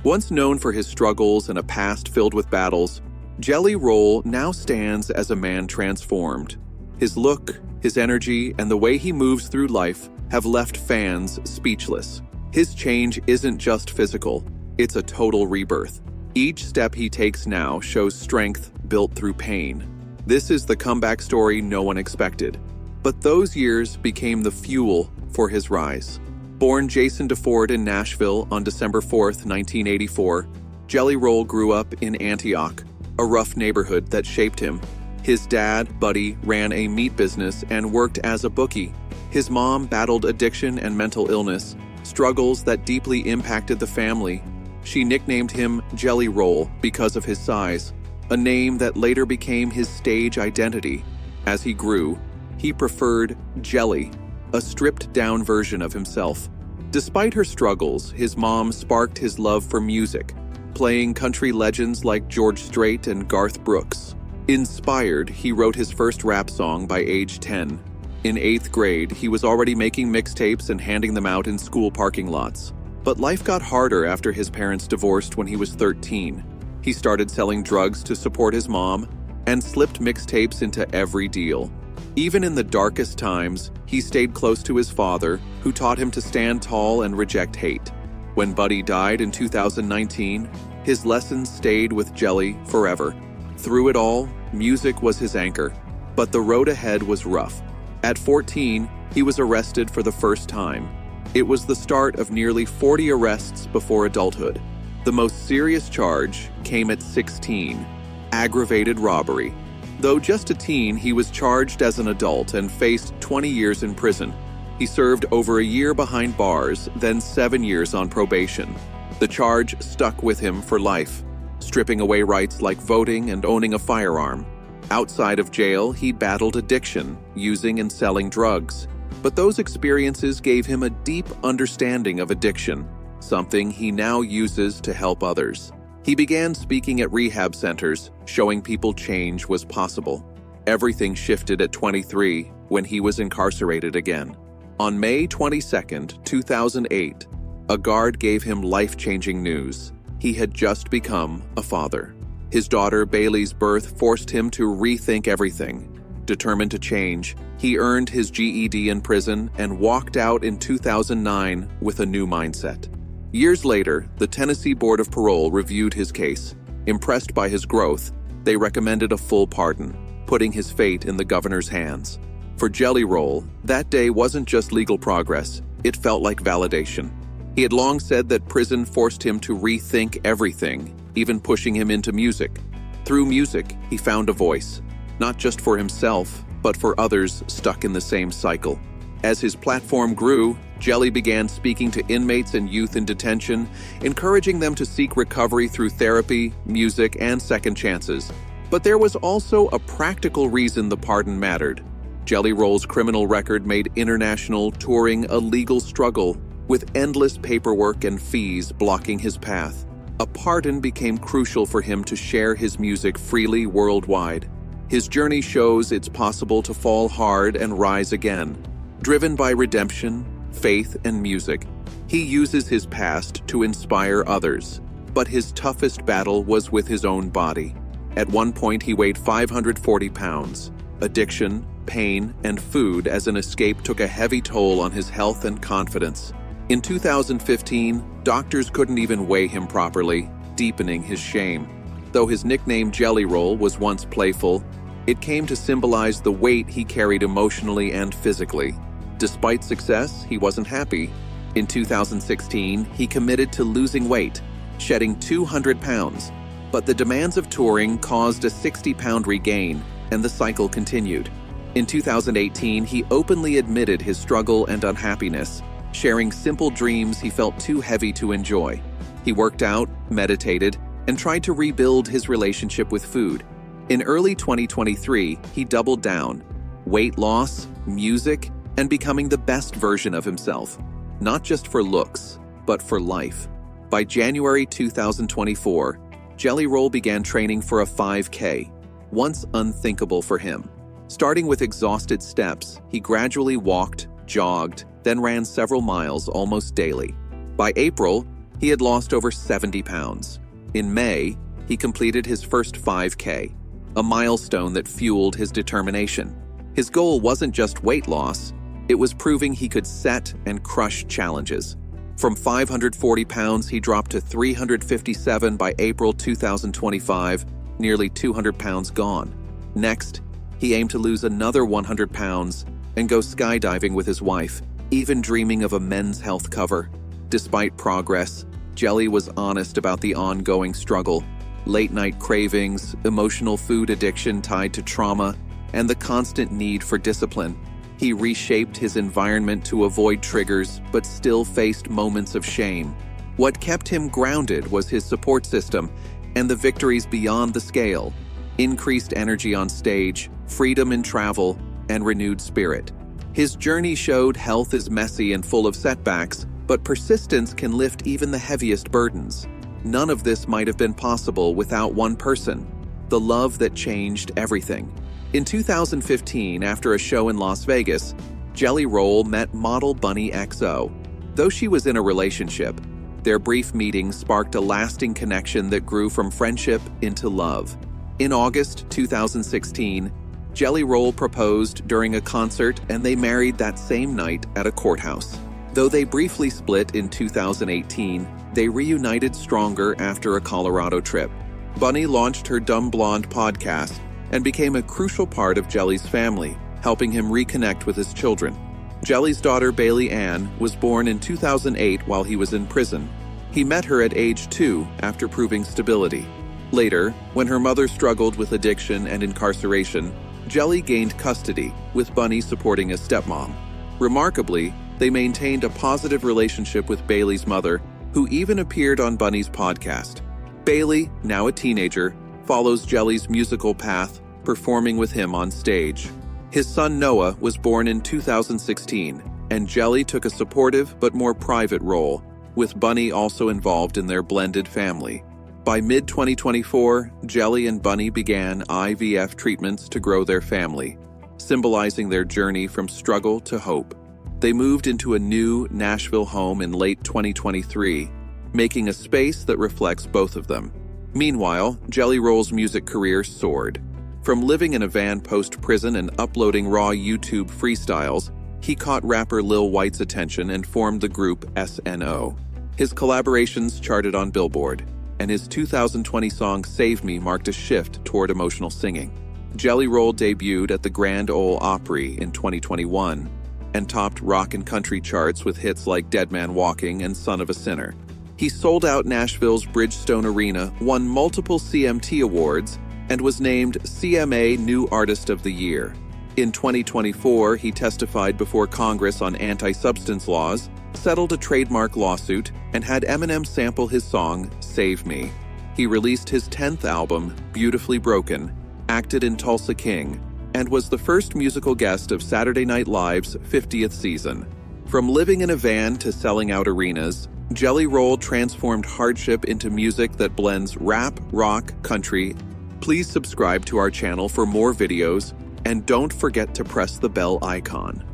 Once known for his struggles and a past filled with battles, Jelly Roll now stands as a man transformed. His look, his energy, and the way he moves through life have left fans speechless. His change isn't just physical, it's a total rebirth. Each step he takes now shows strength built through pain. This is the comeback story no one expected. But those years became the fuel for his rise. Born Jason DeFord in Nashville on December 4, 1984, Jelly Roll grew up in Antioch, a rough neighborhood that shaped him. His dad, Buddy, ran a meat business and worked as a bookie. His mom battled addiction and mental illness, struggles that deeply impacted the family. She nicknamed him Jelly Roll because of his size, a name that later became his stage identity. As he grew, he preferred Jelly, a stripped-down version of himself. Despite her struggles, his mom sparked his love for music, playing country legends like George Strait and Garth Brooks. Inspired, he wrote his first rap song by age 10. In 8th grade, he was already making mixtapes and handing them out in school parking lots. But life got harder after his parents divorced when he was 13. He started selling drugs to support his mom and slipped mixtapes into every deal. Even in the darkest times, he stayed close to his father, who taught him to stand tall and reject hate. When Buddy died in 2019, his lessons stayed with Jelly forever. Through it all, music was his anchor, but the road ahead was rough. At 14, he was arrested for the first time. It was the start of nearly 40 arrests before adulthood. The most serious charge came at 16, aggravated robbery. Though just a teen, he was charged as an adult and faced 20 years in prison. He served over a year behind bars, then 7 years on probation. The charge stuck with him for life, stripping away rights like voting and owning a firearm. Outside of jail, he battled addiction, using and selling drugs. But those experiences gave him a deep understanding of addiction, something he now uses to help others. He began speaking at rehab centers, showing people change was possible. Everything shifted at 23 when he was incarcerated again. On May 22, 2008, a guard gave him life-changing news. He had just become a father. His daughter Bailey's birth forced him to rethink everything. Determined to change, he earned his GED in prison and walked out in 2009 with a new mindset. Years later, the Tennessee Board of Parole reviewed his case. Impressed by his growth, they recommended a full pardon, putting his fate in the governor's hands. For Jelly Roll, that day wasn't just legal progress, it felt like validation. He had long said that prison forced him to rethink everything, even pushing him into music. Through music, he found a voice, not just for himself, but for others stuck in the same cycle. As his platform grew, Jelly began speaking to inmates and youth in detention, encouraging them to seek recovery through therapy, music, and second chances. But there was also a practical reason the pardon mattered. Jelly Roll's criminal record made international touring a legal struggle, with endless paperwork and fees blocking his path. A pardon became crucial for him to share his music freely worldwide. His journey shows it's possible to fall hard and rise again. Driven by redemption, faith, and music, he uses his past to inspire others. But his toughest battle was with his own body. At one point, he weighed 540 pounds. Addiction, pain, and food as an escape took a heavy toll on his health and confidence. In 2015, doctors couldn't even weigh him properly, deepening his shame. Though his nickname Jelly Roll was once playful, it came to symbolize the weight he carried emotionally and physically. Despite success, he wasn't happy. In 2016, he committed to losing weight, shedding 200 pounds. But the demands of touring caused a 60-pound regain, and the cycle continued. In 2018, he openly admitted his struggle and unhappiness, sharing simple dreams he felt too heavy to enjoy. He worked out, meditated, and tried to rebuild his relationship with food. In early 2023, he doubled down: weight loss, music, and becoming the best version of himself, not just for looks, but for life. By January 2024, Jelly Roll began training for a 5K, once unthinkable for him. Starting with exhausted steps, he gradually walked, jogged, then ran several miles almost daily. By April, He had lost over 70 pounds. In May, he completed his first 5K, a milestone that fueled his determination. His goal wasn't just weight loss, it was proving he could set and crush challenges. From 540 pounds, he dropped to 357 by April 2025, nearly 200 pounds gone. Next, he aimed to lose another 100 pounds and go skydiving with his wife, even dreaming of a men's health cover. Despite progress, Jelly was honest about the ongoing struggle: late-night cravings, emotional food addiction tied to trauma, and the constant need for discipline. He reshaped his environment to avoid triggers, but still faced moments of shame. What kept him grounded was his support system and the victories beyond the scale: increased energy on stage, freedom in travel, and renewed spirit. His journey showed health is messy and full of setbacks, but persistence can lift even the heaviest burdens. None of this might have been possible without one person: the love that changed everything. In 2015, after a show in Las Vegas, Jelly Roll met model Bunny XO. Though she was in a relationship, their brief meeting sparked a lasting connection that grew from friendship into love. In August 2016, Jelly Roll proposed during a concert, and they married that same night at a courthouse. Though they briefly split in 2018, they reunited stronger after a Colorado trip. Bunny launched her Dumb Blonde podcast and became a crucial part of Jelly's family, helping him reconnect with his children. Jelly's daughter Bailey Ann was born in 2008 while he was in prison. He met her at age 2 after proving stability. Later, when her mother struggled with addiction and incarceration, Jelly gained custody, with Bunny supporting his stepmom. Remarkably, they maintained a positive relationship with Bailey's mother, who even appeared on Bunny's podcast. Bailey, now a teenager, follows Jelly's musical path, performing with him on stage. His son Noah was born in 2016, and Jelly took a supportive but more private role, with Bunny also involved in their blended family. By mid-2024, Jelly and Bunny began IVF treatments to grow their family, symbolizing their journey from struggle to hope. They moved into a new Nashville home in late 2023, making a space that reflects both of them. Meanwhile, Jelly Roll's music career soared. From living in a van post-prison and uploading raw YouTube freestyles, he caught rapper Lil White's attention and formed the group SNO. His collaborations charted on Billboard, and his 2020 song Save Me marked a shift toward emotional singing. Jelly Roll debuted at the Grand Ole Opry in 2021 and topped rock and country charts with hits like Dead Man Walking and Son of a Sinner. He sold out Nashville's Bridgestone Arena, won multiple CMT awards, and was named CMA New Artist of the Year. In 2024, he testified before Congress on anti-substance laws, settled a trademark lawsuit, and had Eminem sample his song, Save Me. He released his 10th album, Beautifully Broken, acted in Tulsa King, and was the first musical guest of Saturday Night Live's 50th season. From living in a van to selling out arenas, Jelly Roll transformed hardship into music that blends rap, rock, country. Please subscribe to our channel for more videos, and don't forget to press the bell icon.